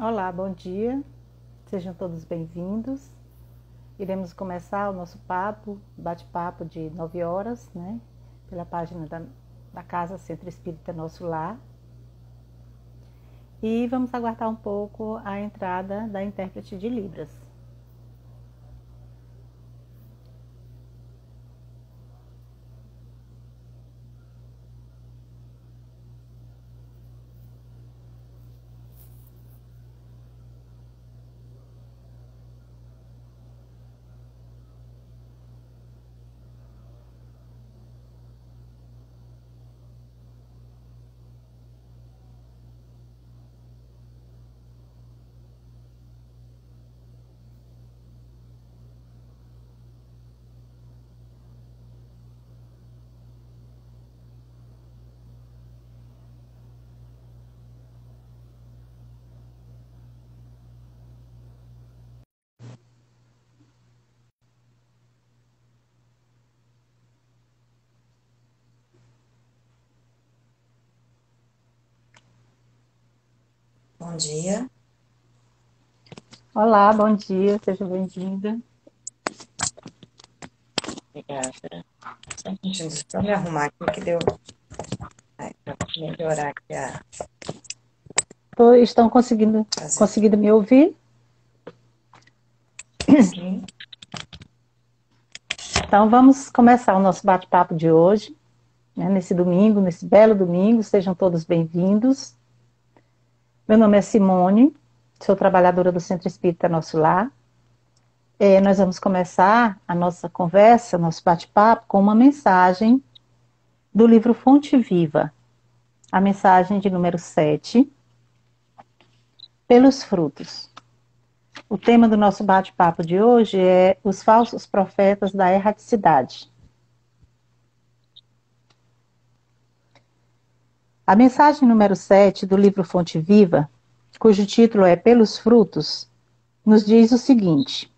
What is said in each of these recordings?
Olá, bom dia. Sejam todos bem-vindos. Iremos começar o nosso bate-papo de 9 horas, né? Pela página da Casa Centro Espírita Nosso Lar. E vamos aguardar um pouco a entrada da intérprete de Libras. Bom dia. Olá, bom dia, seja bem-vinda. Obrigada. Deixa eu só me arrumar aqui que deu para melhorar aqui a Estão conseguindo, fazer conseguindo me ouvir? aqui. Então vamos começar o nosso bate-papo de hoje, né? Nesse domingo, nesse belo domingo. Sejam todos bem-vindos. Meu nome é Simone, sou trabalhadora do Centro Espírita Nosso Lar. Nós vamos começar a nossa conversa, nosso bate-papo, com uma mensagem do livro Fonte Viva, a mensagem de número 7, Pelos Frutos. O tema do nosso bate-papo de hoje é os falsos profetas da erraticidade. A mensagem número 7 do livro Fonte Viva, cujo título é Pelos Frutos, nos diz o seguinte: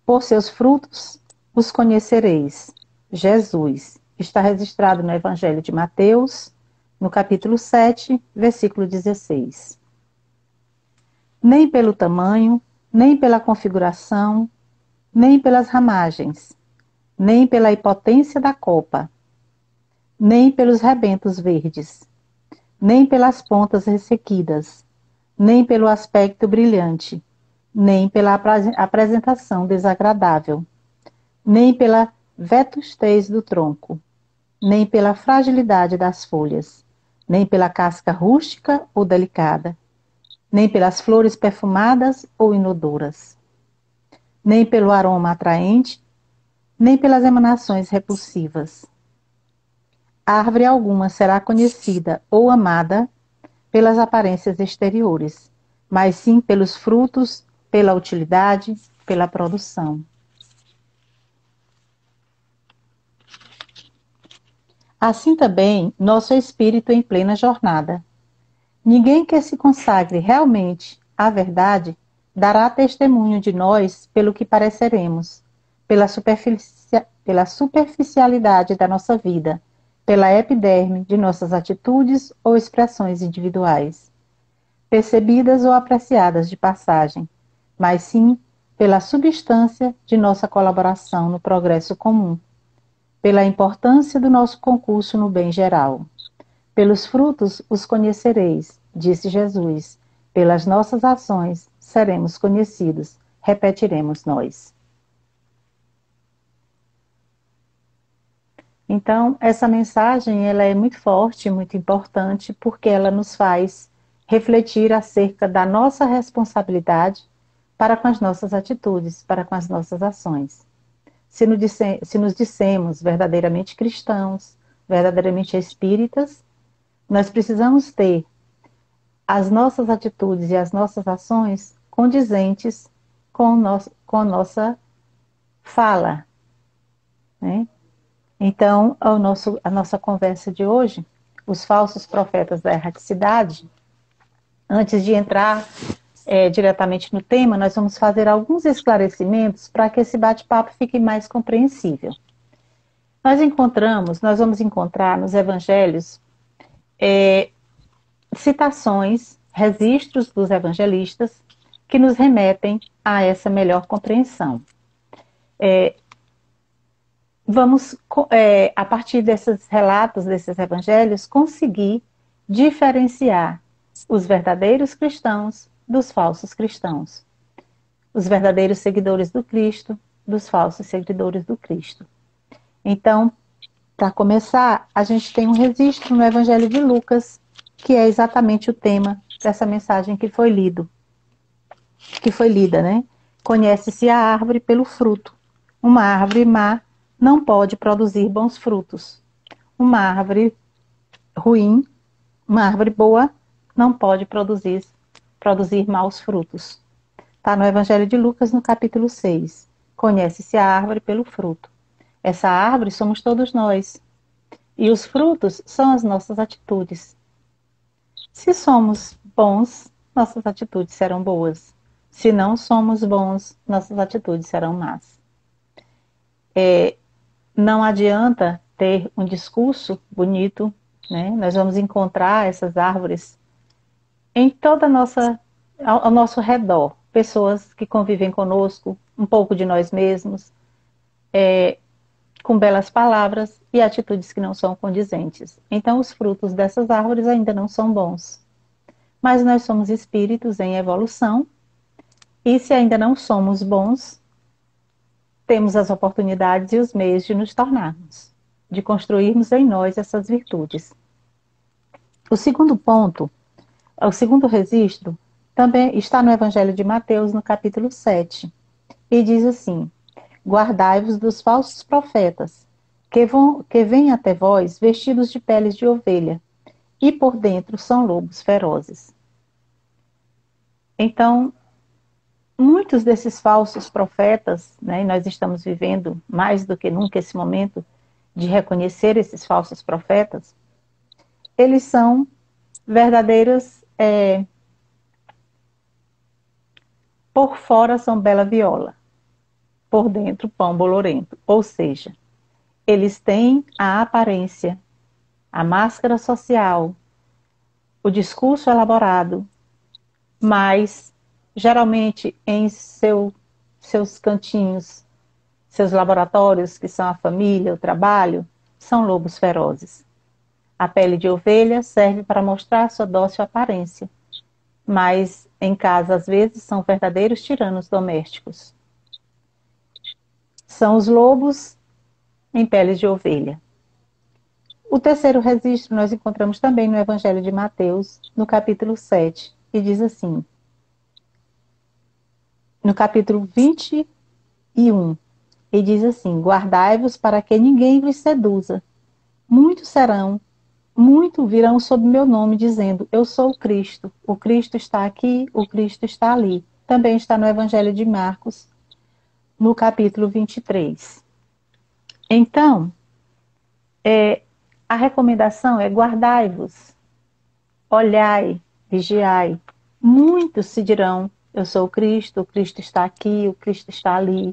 por seus frutos os conhecereis. Jesus. Está registrado no Evangelho de Mateus, no capítulo 7, versículo 16. Nem pelo tamanho, nem pela configuração, nem pelas ramagens, nem pela impotência da copa, nem pelos rebentos verdes, nem pelas pontas ressequidas, nem pelo aspecto brilhante, nem pela apresentação desagradável, nem pela vetustez do tronco, nem pela fragilidade das folhas, nem pela casca rústica ou delicada, nem pelas flores perfumadas ou inodoras, nem pelo aroma atraente, nem pelas emanações repulsivas. Árvore alguma será conhecida ou amada pelas aparências exteriores, mas sim pelos frutos, pela utilidade, pela produção. Assim também, nosso espírito em plena jornada. Ninguém que se consagre realmente à verdade dará testemunho de nós pelo que pareceremos, pela superficialidade da nossa vida, pela epiderme de nossas atitudes ou expressões individuais, percebidas ou apreciadas de passagem, mas sim pela substância de nossa colaboração no progresso comum, pela importância do nosso concurso no bem geral. Pelos frutos os conhecereis, disse Jesus. Pelas nossas ações seremos conhecidos, repetiremos nós. Então, essa mensagem ela é muito forte, muito importante, porque ela nos faz refletir acerca da nossa responsabilidade para com as nossas atitudes, para com as nossas ações. Se nos dissemos verdadeiramente cristãos, verdadeiramente espíritas, nós precisamos ter as nossas atitudes e as nossas ações condizentes com a nossa fala, né? Então, a nossa conversa de hoje, os falsos profetas da erraticidade, antes de entrar diretamente no tema, nós vamos fazer alguns esclarecimentos para que esse bate-papo fique mais compreensível. Nós vamos encontrar nos evangelhos citações registros dos evangelistas que nos remetem a essa melhor compreensão. Vamos, a partir desses relatos, desses evangelhos, conseguir diferenciar os verdadeiros cristãos dos falsos cristãos, os verdadeiros seguidores do Cristo dos falsos seguidores do Cristo. Então, para começar, a gente tem um registro no Evangelho de Lucas, que é exatamente o tema dessa mensagem que foi lida, né? Conhece-se a árvore pelo fruto. Uma árvore má não pode produzir bons frutos. Uma árvore ruim, uma árvore boa, não pode produzir maus frutos. Está no Evangelho de Lucas, no capítulo 6. Conhece-se a árvore pelo fruto. Essa árvore somos todos nós. E os frutos são as nossas atitudes. Se somos bons, nossas atitudes serão boas. Se não somos bons, nossas atitudes serão más. Não adianta ter um discurso bonito, né? Nós vamos encontrar essas árvores em toda ao nosso redor. Pessoas que convivem conosco, um pouco de nós mesmos, com belas palavras e atitudes que não são condizentes. Então, os frutos dessas árvores ainda não são bons. Mas nós somos espíritos em evolução, e se ainda não somos bons, temos as oportunidades e os meios de nos tornarmos, de construirmos em nós essas virtudes. O segundo ponto, o segundo registro, também está no Evangelho de Mateus, no capítulo 7, e diz assim: guardai-vos dos falsos profetas, que vêm até vós vestidos de peles de ovelha, e por dentro são lobos ferozes. Então, muitos desses falsos profetas, né, e nós estamos vivendo mais do que nunca esse momento de reconhecer esses falsos profetas, eles são verdadeiros, por fora são bela viola, por dentro pão bolorento. Ou seja, eles têm a aparência, a máscara social, o discurso elaborado, mas geralmente em seus cantinhos, seus laboratórios, que são a família, o trabalho, são lobos ferozes. A pele de ovelha serve para mostrar sua dócil aparência, mas em casa, às vezes, são verdadeiros tiranos domésticos. São os lobos em peles de ovelha. O terceiro registro nós encontramos também no Evangelho de Mateus, no capítulo 7, e diz assim, no capítulo 21, e diz assim: guardai-vos para que ninguém vos seduza. Muitos virão sob meu nome, dizendo, eu sou o Cristo está aqui, o Cristo está ali. Também está no Evangelho de Marcos, no capítulo 23. Então, a recomendação é guardai-vos, olhai, vigiai. Muitos se dirão, eu sou o Cristo está aqui, o Cristo está ali.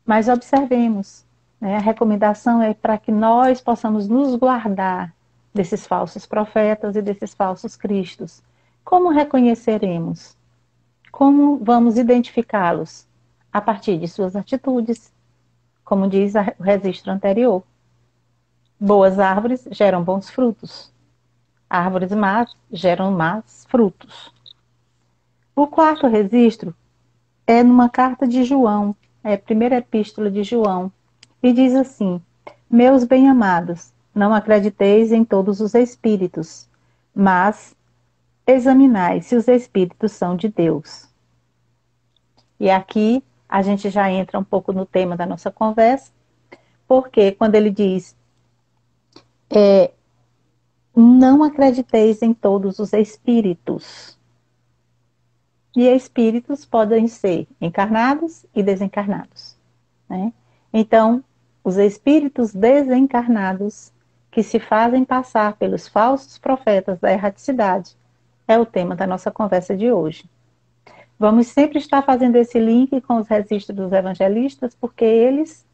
Mas observemos, né, a recomendação é para que nós possamos nos guardar desses falsos profetas e desses falsos cristos. Como reconheceremos? Como vamos identificá-los? A partir de suas atitudes, como diz o registro anterior. Boas árvores geram bons frutos. Árvores más geram más frutos. O quarto registro é numa carta de João, é a primeira epístola de João, e diz assim: meus bem-amados, não acrediteis em todos os espíritos, mas examinai se os espíritos são de Deus. E aqui a gente já entra um pouco no tema da nossa conversa, porque quando ele diz não acrediteis em todos os espíritos. E espíritos podem ser encarnados e desencarnados, né? Então, os espíritos desencarnados que se fazem passar pelos falsos profetas da erraticidade é o tema da nossa conversa de hoje. Vamos sempre estar fazendo esse link com os registros dos evangelistas, porque eles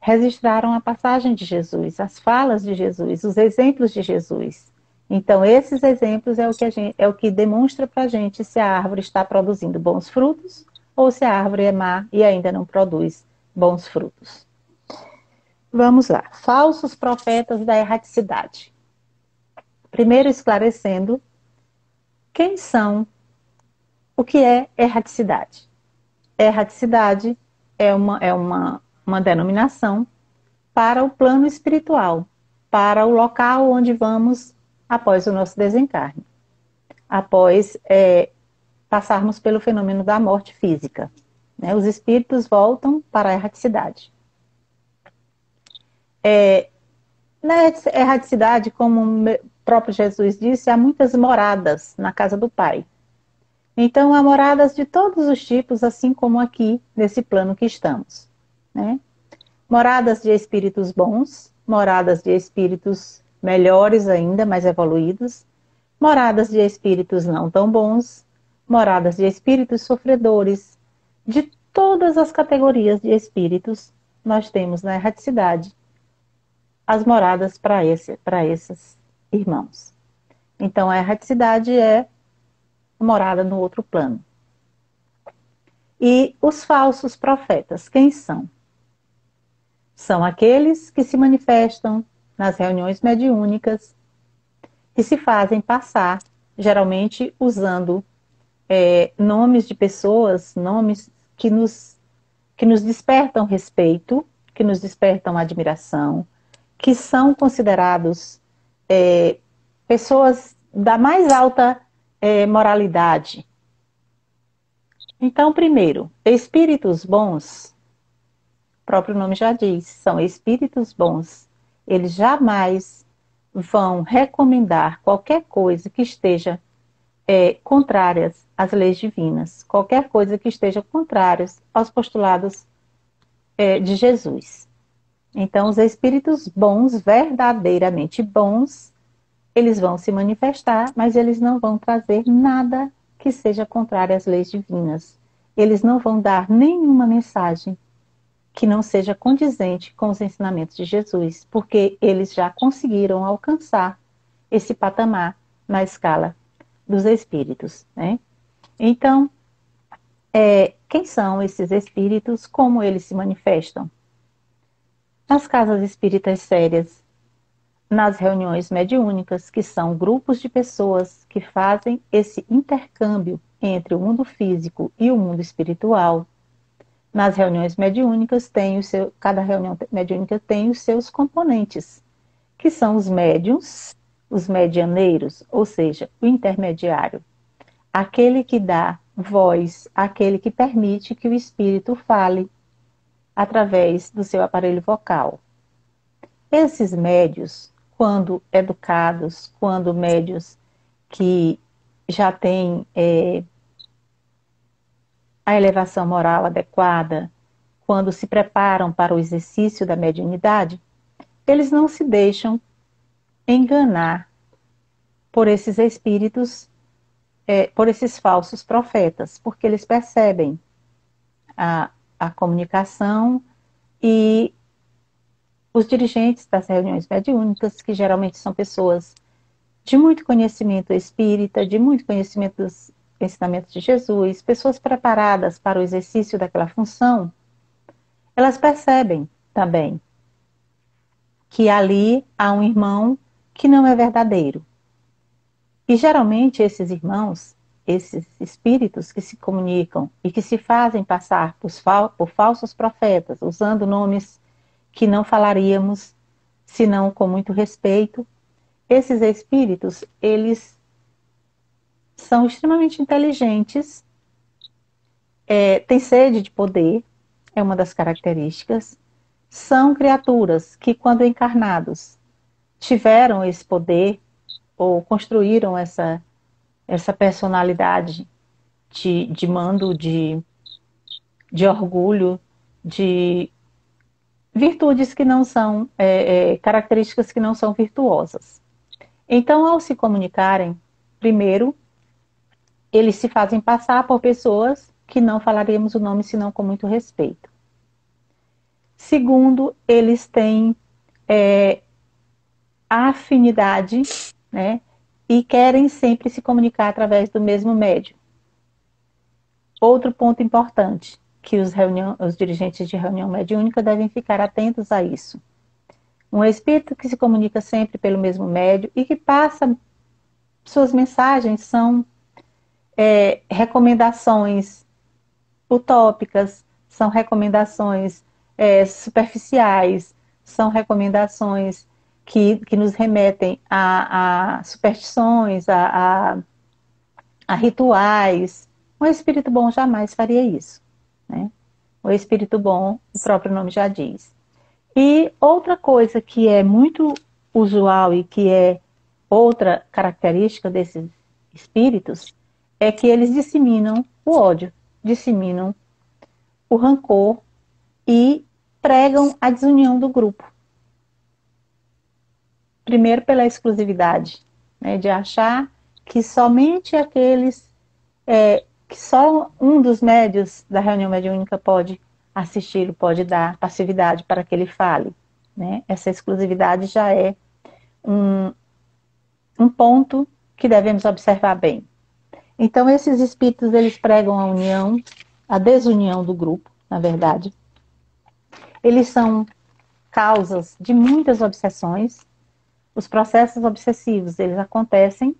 registraram a passagem de Jesus, as falas de Jesus, os exemplos de Jesus. Então, esses exemplos é o que demonstra para a gente se a árvore está produzindo bons frutos ou se a árvore é má e ainda não produz bons frutos. Vamos lá. Falsos profetas da erraticidade. Primeiro, esclarecendo quem são, o que é erraticidade. Erraticidade é uma denominação para o plano espiritual, para o local onde vamos após o nosso desencarne, após passarmos pelo fenômeno da morte física. Né? Os espíritos voltam para a erraticidade. Na erraticidade, como o próprio Jesus disse, há muitas moradas na casa do Pai. Então, há moradas de todos os tipos, assim como aqui, nesse plano que estamos. Né? Moradas de espíritos bons, moradas de espíritos melhores ainda, mais evoluídos, moradas de espíritos não tão bons, moradas de espíritos sofredores, de todas as categorias de espíritos, nós temos na erraticidade as moradas para esses irmãos. Então, a erraticidade é morada no outro plano. E os falsos profetas, quem são? São aqueles que se manifestam nas reuniões mediúnicas e se fazem passar, geralmente usando nomes de pessoas, nomes que nos despertam respeito, que nos despertam admiração, que são considerados pessoas da mais alta moralidade. Então, primeiro, espíritos bons, o próprio nome já diz, são espíritos bons. Eles jamais vão recomendar qualquer coisa que esteja contrárias às leis divinas, qualquer coisa que esteja contrárias aos postulados de Jesus. Então, os espíritos bons, verdadeiramente bons, eles vão se manifestar, mas eles não vão trazer nada que seja contrário às leis divinas. Eles não vão dar nenhuma mensagem que não seja condizente com os ensinamentos de Jesus, porque eles já conseguiram alcançar esse patamar na escala dos espíritos. Né? Então, quem são esses espíritos? Como eles se manifestam? Nas casas espíritas sérias, nas reuniões mediúnicas, que são grupos de pessoas que fazem esse intercâmbio entre o mundo físico e o mundo espiritual. Nas reuniões mediúnicas, cada reunião mediúnica tem os seus componentes, que são os médiuns, os medianeiros, ou seja, o intermediário, aquele que dá voz, aquele que permite que o espírito fale através do seu aparelho vocal. Esses médios, quando educados, quando médios que já têm a elevação moral adequada, quando se preparam para o exercício da mediunidade, eles não se deixam enganar por esses espíritos, por esses falsos profetas, porque eles percebem a comunicação e os dirigentes das reuniões mediúnicas, que geralmente são pessoas de muito conhecimento espírita, de muito conhecimento dos ensinamentos de Jesus, pessoas preparadas para o exercício daquela função, elas percebem também que ali há um irmão que não é verdadeiro. E geralmente esses irmãos, esses espíritos que se comunicam e que se fazem passar por falsos profetas, usando nomes que não falaríamos, senão com muito respeito, esses espíritos, eles são extremamente inteligentes, têm sede de poder, é uma das características, são criaturas que, quando encarnados, tiveram esse poder ou construíram essa personalidade de mando, de orgulho, de virtudes que não são, características que não são virtuosas. Então, ao se comunicarem, primeiro, eles se fazem passar por pessoas que não falaríamos o nome senão com muito respeito. Segundo, eles têm a afinidade, né, e querem sempre se comunicar através do mesmo médium. Outro ponto importante, que os dirigentes de reunião mediúnica devem ficar atentos a isso. Um espírito que se comunica sempre pelo mesmo médium e que passa, suas mensagens são recomendações utópicas, são recomendações superficiais, são recomendações que nos remetem a superstições, a rituais. Um espírito bom jamais faria isso, né? O espírito bom, o próprio nome já diz. E outra coisa que é muito usual e que é outra característica desses espíritos é que eles disseminam o ódio, disseminam o rancor e pregam a desunião do grupo. Primeiro pela exclusividade, né, de achar que somente aqueles, que só um dos médios da reunião mediúnica pode assistir, pode dar passividade para que ele fale, né? Essa exclusividade já é um ponto que devemos observar bem. Então, esses espíritos, eles pregam a união, a desunião do grupo, na verdade. Eles são causas de muitas obsessões. Os processos obsessivos, eles acontecem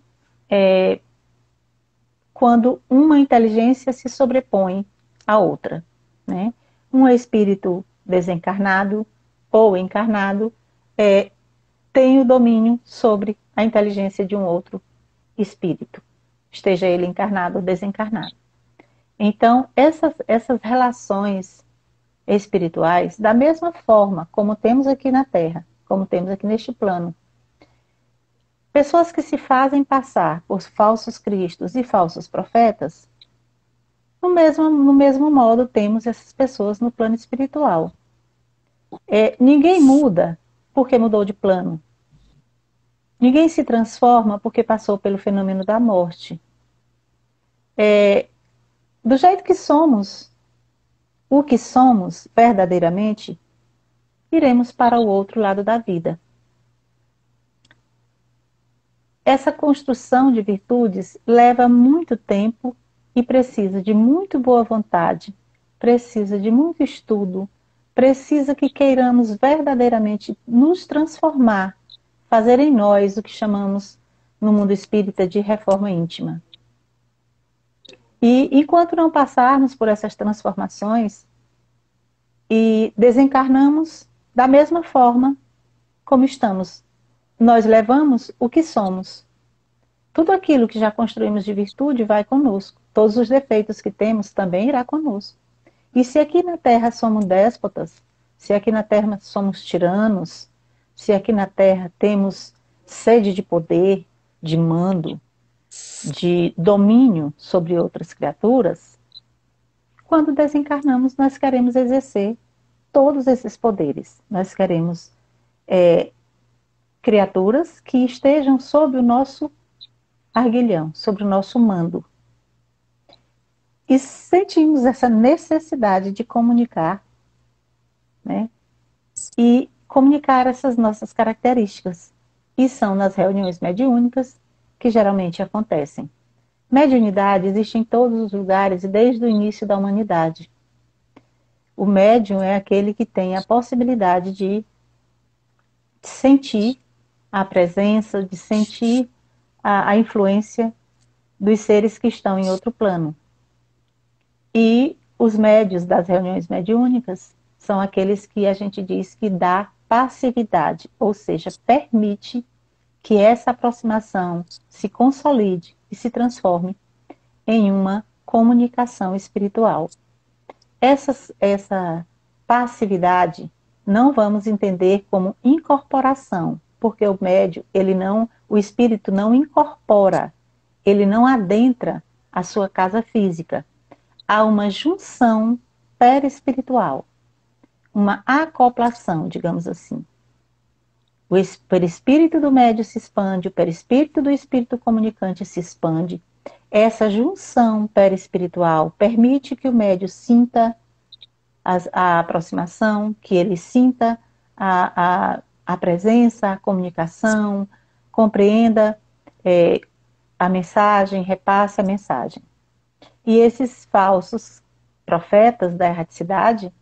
quando uma inteligência se sobrepõe à outra, né? Um espírito desencarnado ou encarnado tem o domínio sobre a inteligência de um outro espírito, esteja ele encarnado ou desencarnado. Então, essas relações espirituais, da mesma forma como temos aqui na Terra, como temos aqui neste plano, pessoas que se fazem passar por falsos cristos e falsos profetas, no mesmo modo temos essas pessoas no plano espiritual. Ninguém muda porque mudou de plano. Ninguém se transforma porque passou pelo fenômeno da morte. Do jeito que somos, o que somos verdadeiramente, iremos para o outro lado da vida. Essa construção de virtudes leva muito tempo e precisa de muito boa vontade, precisa de muito estudo, precisa que queiramos verdadeiramente nos transformar, fazer em nós o que chamamos no mundo espírita de reforma íntima. E enquanto não passarmos por essas transformações e desencarnamos da mesma forma como estamos, nós levamos o que somos. Tudo aquilo que já construímos de virtude vai conosco. Todos os defeitos que temos também irá conosco. E se aqui na Terra somos déspotas, se aqui na Terra somos tiranos, se aqui na Terra temos sede de poder, de mando, de domínio sobre outras criaturas, quando desencarnamos nós queremos exercer todos esses poderes. Nós queremos criaturas que estejam sob o nosso arguilhão, sobre o nosso mando. E sentimos essa necessidade de comunicar, né? E comunicar essas nossas características. E são nas reuniões mediúnicas que geralmente acontecem. Mediunidade existe em todos os lugares e desde o início da humanidade. O médium é aquele que tem a possibilidade de sentir a presença, de sentir a influência dos seres que estão em outro plano. E os médios das reuniões mediúnicas são aqueles que a gente diz que dá passividade, ou seja, permite que essa aproximação se consolide e se transforme em uma comunicação espiritual. Essa passividade não vamos entender como incorporação, porque o médium, o espírito não incorpora, ele não adentra a sua casa física. Há uma junção perispiritual, uma acoplação, digamos assim. O perispírito do médium se expande, o perispírito do espírito comunicante se expande. Essa junção perispiritual permite que o médium sinta a aproximação, que ele sinta a presença, a comunicação, compreenda a mensagem, repasse a mensagem. E esses falsos profetas da erraticidade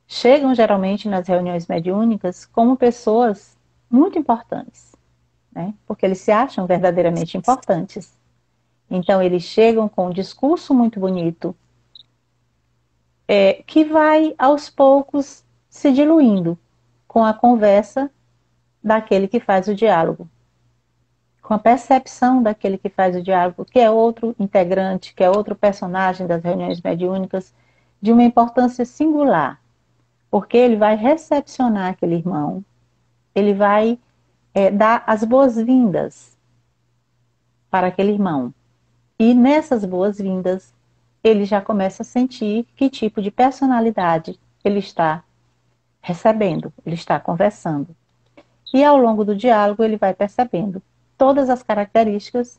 chegam geralmente nas reuniões mediúnicas como pessoas muito importantes, né? Porque eles se acham verdadeiramente importantes. Então eles chegam com um discurso muito bonito, que vai aos poucos se diluindo com a conversa daquele que faz o diálogo, com a percepção daquele que faz o diálogo, que é outro integrante, que é outro personagem das reuniões mediúnicas, de uma importância singular, porque ele vai recepcionar aquele irmão, ele vai dar as boas-vindas para aquele irmão. E nessas boas-vindas, ele já começa a sentir que tipo de personalidade ele está recebendo, ele está conversando. E ao longo do diálogo, ele vai percebendo todas as características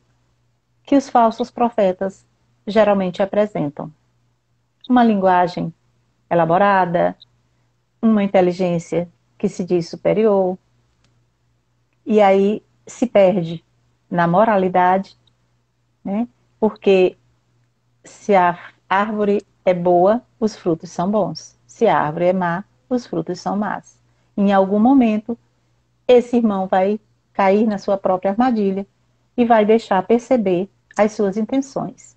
que os falsos profetas geralmente apresentam. Uma linguagem elaborada, uma inteligência que se diz superior, e aí se perde na moralidade, né? Porque se a árvore é boa, os frutos são bons. Se a árvore é má, os frutos são más. Em algum momento, esse irmão vai cair na sua própria armadilha e vai deixar perceber as suas intenções.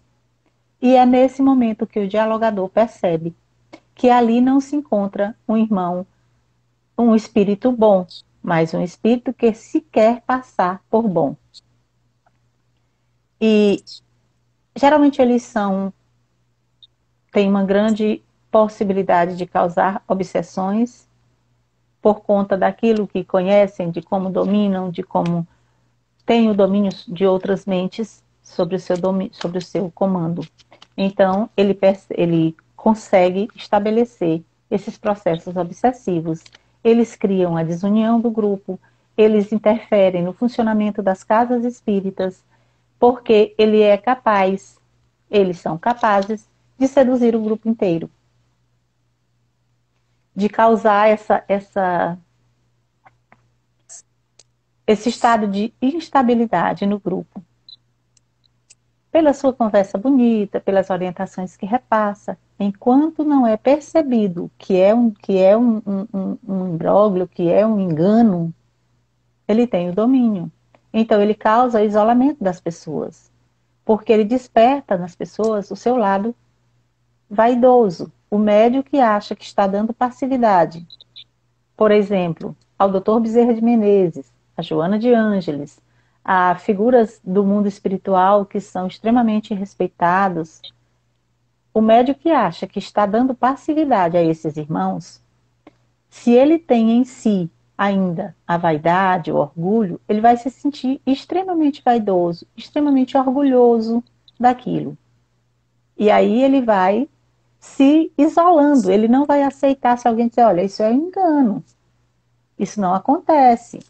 E é nesse momento que o dialogador percebe que ali não se encontra um irmão, um espírito bom, mas um espírito que se quer passar por bom. E geralmente eles têm uma grande possibilidade de causar obsessões por conta daquilo que conhecem, de como dominam, de como têm o domínio de outras mentes sobre o seu comando. Então, ele consegue estabelecer esses processos obsessivos. Eles criam a desunião do grupo, eles interferem no funcionamento das casas espíritas, porque eles são capazes de seduzir o grupo inteiro, de causar esse estado de instabilidade no grupo. Pela sua conversa bonita, pelas orientações que repassa, enquanto não é percebido que é um imbróglio, que é um engano, ele tem o domínio. Então ele causa o isolamento das pessoas, porque ele desperta nas pessoas o seu lado vaidoso, o médio que acha que está dando passividade. Por exemplo, ao Dr. Bezerra de Menezes, a Joana de Ângeles, a figuras do mundo espiritual que são extremamente respeitados. O médium que acha que está dando passividade a esses irmãos, se ele tem em si ainda a vaidade, o orgulho, ele vai se sentir extremamente vaidoso, extremamente orgulhoso daquilo. E aí ele vai se isolando, ele não vai aceitar se alguém dizer, olha, isso é um engano, isso não acontece.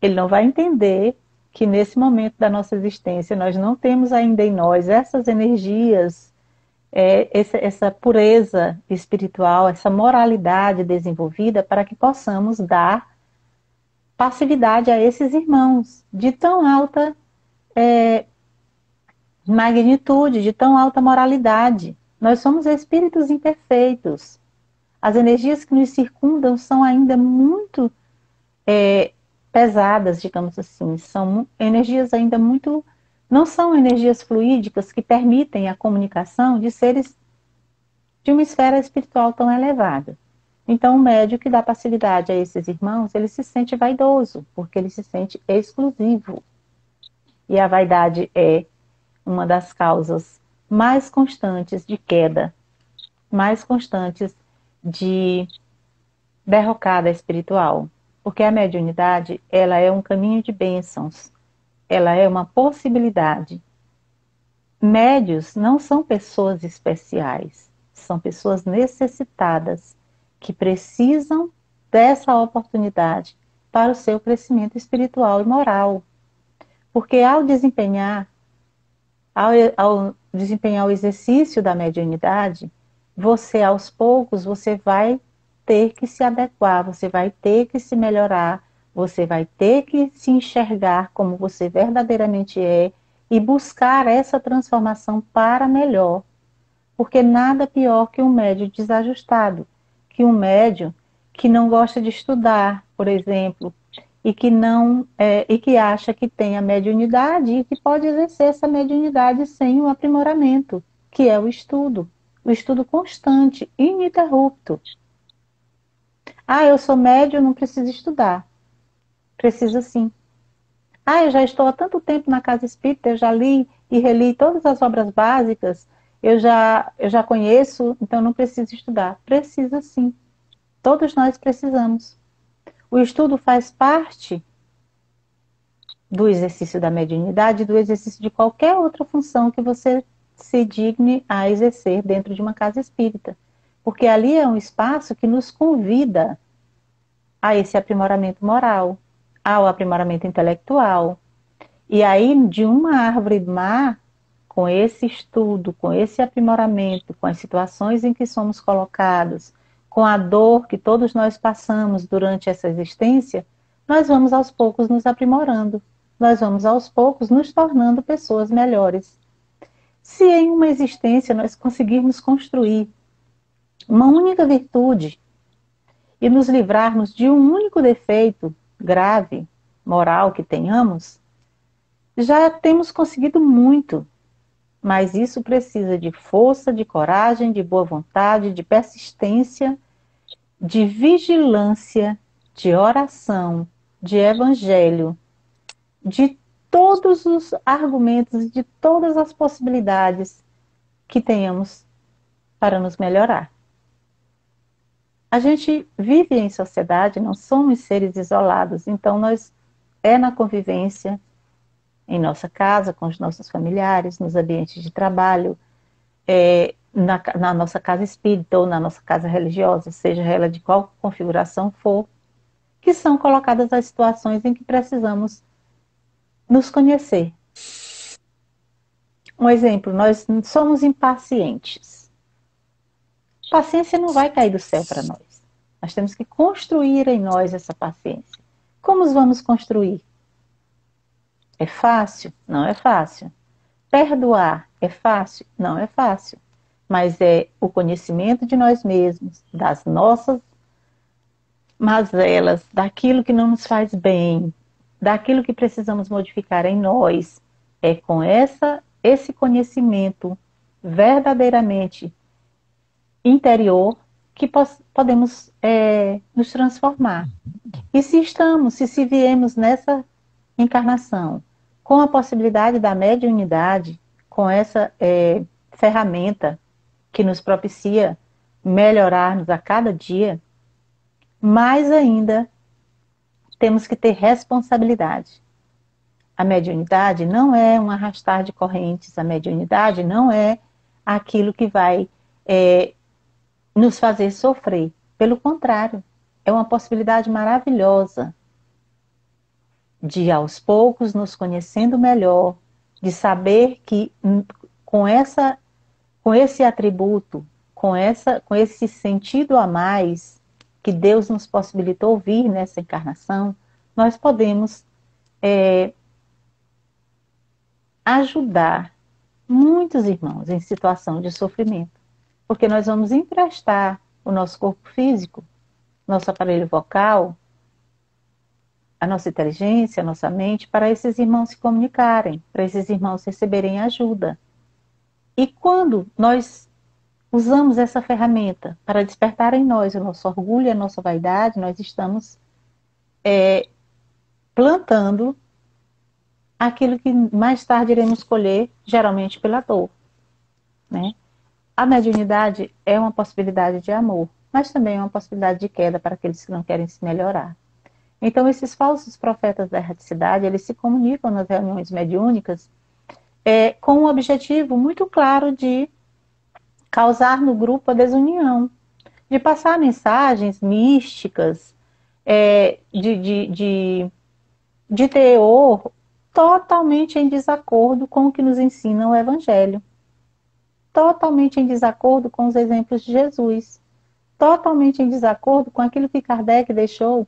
Ele não vai entender que nesse momento da nossa existência nós não temos ainda em nós essas energias, essa pureza espiritual, essa moralidade desenvolvida para que possamos dar passividade a esses irmãos de tão alta magnitude, de tão alta moralidade. Nós somos espíritos imperfeitos. As energias que nos circundam são ainda muito pesadas, digamos assim, são energias ainda muito, não são energias fluídicas que permitem a comunicação de seres de uma esfera espiritual tão elevada. Então, o médium que dá passividade a esses irmãos, ele se sente vaidoso, porque ele se sente exclusivo. E a vaidade é uma das causas mais constantes de queda, mais constantes de derrocada espiritual. Porque a mediunidade, ela é um caminho de bênçãos, ela é uma possibilidade. Médios não são pessoas especiais, são pessoas necessitadas, que precisam dessa oportunidade para o seu crescimento espiritual e moral. Porque ao desempenhar o exercício da mediunidade, você aos poucos, você vai ter que se adequar, você vai ter que se melhorar, Você vai ter que se enxergar como você verdadeiramente é e buscar essa transformação para melhor. Porque nada pior que um médium desajustado, que um médium que não gosta de estudar, por exemplo, e que não e que acha que tem a mediunidade e que pode exercer essa mediunidade sem o aprimoramento, que é o estudo constante, ininterrupto. Ah, eu sou médium, não preciso estudar. Precisa sim. Ah, eu já estou há tanto tempo na casa espírita, eu já li e reli todas as obras básicas, eu já conheço, então não preciso estudar. Precisa sim. Todos nós precisamos. O estudo faz parte do exercício da mediunidade, do exercício de qualquer outra função que você se digne a exercer dentro de uma casa espírita. Porque ali é um espaço que nos convida a esse aprimoramento moral, ao aprimoramento intelectual. E aí, de uma árvore má, com esse estudo, com esse aprimoramento, com as situações em que somos colocados, com a dor que todos nós passamos durante essa existência, nós vamos aos poucos nos aprimorando, nós vamos aos poucos nos tornando pessoas melhores. Se em uma existência nós conseguirmos construir uma única virtude e nos livrarmos de um único defeito grave, moral que tenhamos, já temos conseguido muito, mas isso precisa de força, de coragem, de boa vontade, de persistência, de vigilância, de oração, de evangelho, de todos os argumentos, de todas as possibilidades que tenhamos para nos melhorar. A gente vive em sociedade, não somos seres isolados, então é na convivência, em nossa casa, com os nossos familiares, nos ambientes de trabalho, na nossa casa espírita ou na nossa casa religiosa, seja ela de qual configuração for, que são colocadas as situações em que precisamos nos conhecer. Um exemplo, nós somos impacientes. Paciência não vai cair do céu para nós. Nós temos que construir em nós essa paciência. Como vamos construir? É fácil? Não é fácil. Perdoar é fácil? Não é fácil. Mas é o conhecimento de nós mesmos, das nossas mazelas, daquilo que não nos faz bem, daquilo que precisamos modificar em nós. É com esse conhecimento verdadeiramente interior que podemos nos transformar. E se viemos nessa encarnação com a possibilidade da mediunidade, com essa ferramenta que nos propicia melhorarmos a cada dia, mais ainda temos que ter responsabilidade. A mediunidade não é um arrastar de correntes, a mediunidade não é aquilo que vai nos fazer sofrer. Pelo contrário, é uma possibilidade maravilhosa de, aos poucos, nos conhecendo melhor, de saber que com esse atributo, com esse sentido a mais que Deus nos possibilitou vir nessa encarnação, nós podemos ajudar muitos irmãos em situação de sofrimento, porque nós vamos emprestar o nosso corpo físico, nosso aparelho vocal, a nossa inteligência, a nossa mente, para esses irmãos se comunicarem, para esses irmãos receberem ajuda. E quando nós usamos essa ferramenta para despertar em nós o nosso orgulho e a nossa vaidade, nós estamos plantando aquilo que mais tarde iremos colher, geralmente pela dor, né? A mediunidade é uma possibilidade de amor, mas também é uma possibilidade de queda para aqueles que não querem se melhorar. Então, esses falsos profetas da erraticidade, eles se comunicam nas reuniões mediúnicas com um objetivo muito claro de causar no grupo a desunião, de passar mensagens místicas, de teor totalmente em desacordo com o que nos ensina o Evangelho, totalmente em desacordo com os exemplos de Jesus, totalmente em desacordo com aquilo que Kardec deixou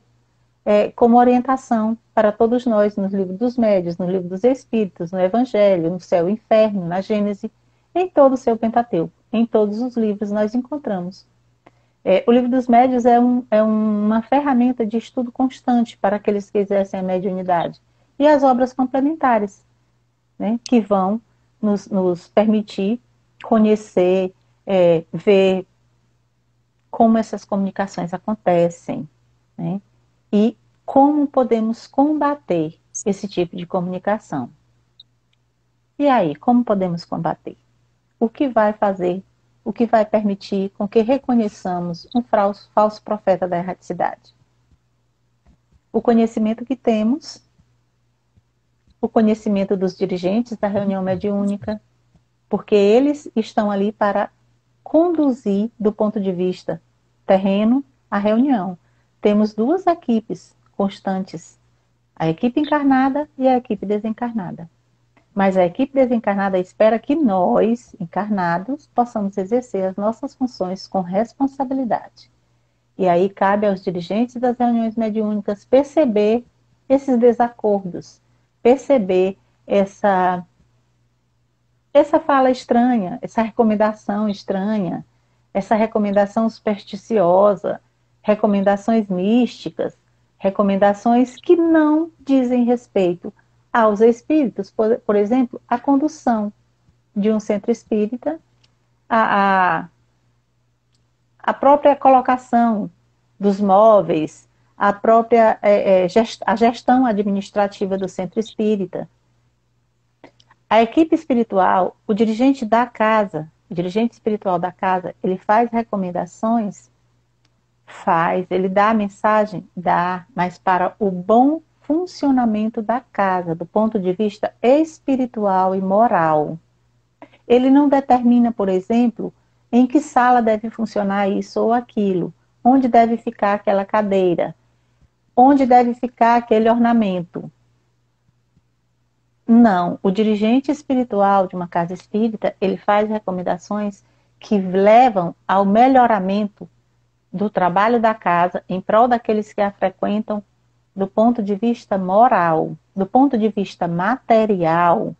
como orientação para todos nós, no livro dos médiuns, no livro dos espíritos, no Evangelho, no céu e inferno, na Gênese, em todo o seu Pentateuco. Em todos os livros nós encontramos. O livro dos médiuns é uma ferramenta de estudo constante para aqueles que exercem a mediunidade. E as obras complementares, né, que vão nos permitir conhecer, ver como essas comunicações acontecem, né, e como podemos combater esse tipo de comunicação. E aí, como podemos combater? O que vai fazer, o que vai permitir com que reconheçamos um falso profeta da erraticidade? O conhecimento que temos, o conhecimento dos dirigentes da reunião mediúnica, porque eles estão ali para conduzir do ponto de vista terreno a reunião. Temos duas equipes constantes, a equipe encarnada e a equipe desencarnada. Mas a equipe desencarnada espera que nós, encarnados, possamos exercer as nossas funções com responsabilidade. E aí cabe aos dirigentes das reuniões mediúnicas perceber esses desacordos, perceber essa fala estranha, essa recomendação estranha, essa recomendação supersticiosa, recomendações místicas, recomendações que não dizem respeito aos espíritos, por exemplo, a condução de um centro espírita, a própria colocação dos móveis, a própria a gestão administrativa do centro espírita. A equipe espiritual, o dirigente da casa, o dirigente espiritual da casa, ele faz recomendações? Faz. Ele dá a mensagem? Dá, mas para o bom funcionamento da casa, do ponto de vista espiritual e moral. Ele não determina, por exemplo, em que sala deve funcionar isso ou aquilo, onde deve ficar aquela cadeira, onde deve ficar aquele ornamento. Não, o dirigente espiritual de uma casa espírita, ele faz recomendações que levam ao melhoramento do trabalho da casa em prol daqueles que a frequentam do ponto de vista moral, do ponto de vista material.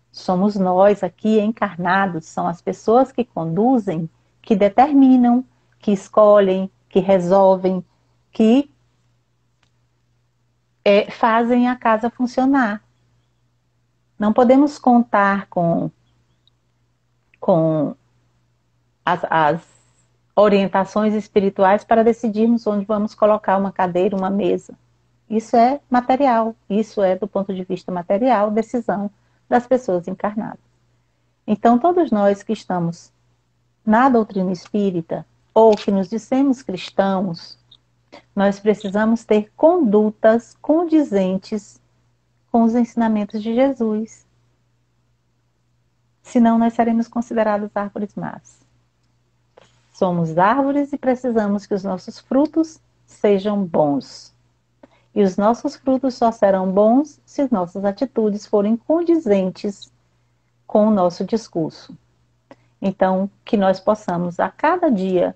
Somos nós aqui encarnados, são as pessoas que conduzem, que determinam, que escolhem, que resolvem, que fazem a casa funcionar. Não podemos contar com as orientações espirituais para decidirmos onde vamos colocar uma cadeira, uma mesa. Isso é material, isso é, do ponto de vista material, decisão das pessoas encarnadas. Então, todos nós que estamos na doutrina espírita, ou que nos dissemos cristãos, nós precisamos ter condutas condizentes com os ensinamentos de Jesus. Senão nós seremos considerados árvores más. Somos árvores e precisamos que os nossos frutos sejam bons. E os nossos frutos só serão bons se as nossas atitudes forem condizentes com o nosso discurso. Então, que nós possamos a cada dia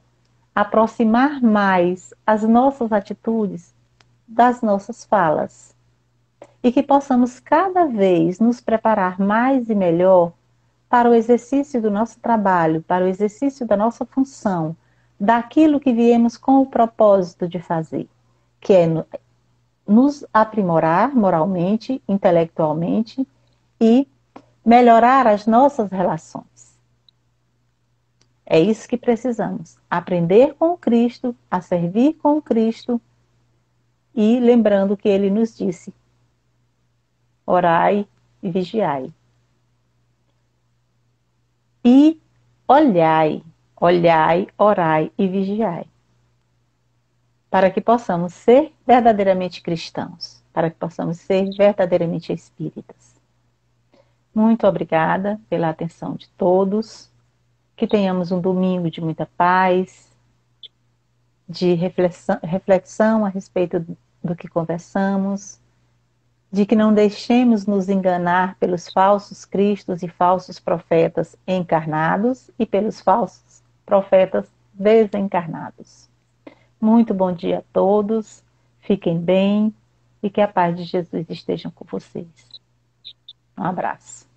aproximar mais as nossas atitudes das nossas falas. E que possamos cada vez nos preparar mais e melhor para o exercício do nosso trabalho, para o exercício da nossa função, daquilo que viemos com o propósito de fazer, que é nos aprimorar moralmente, intelectualmente e melhorar as nossas relações. É isso que precisamos, aprender com o Cristo, a servir com o Cristo e lembrando que Ele nos disse: orai e vigiai. E olhai, orai e vigiai. Para que possamos ser verdadeiramente cristãos, para que possamos ser verdadeiramente espíritas. Muito obrigada pela atenção de todos, que tenhamos um domingo de muita paz, de reflexão a respeito do que conversamos, de que não deixemos nos enganar pelos falsos cristos e falsos profetas encarnados e pelos falsos profetas desencarnados. Muito bom dia a todos. Fiquem bem e que a paz de Jesus esteja com vocês. Um abraço.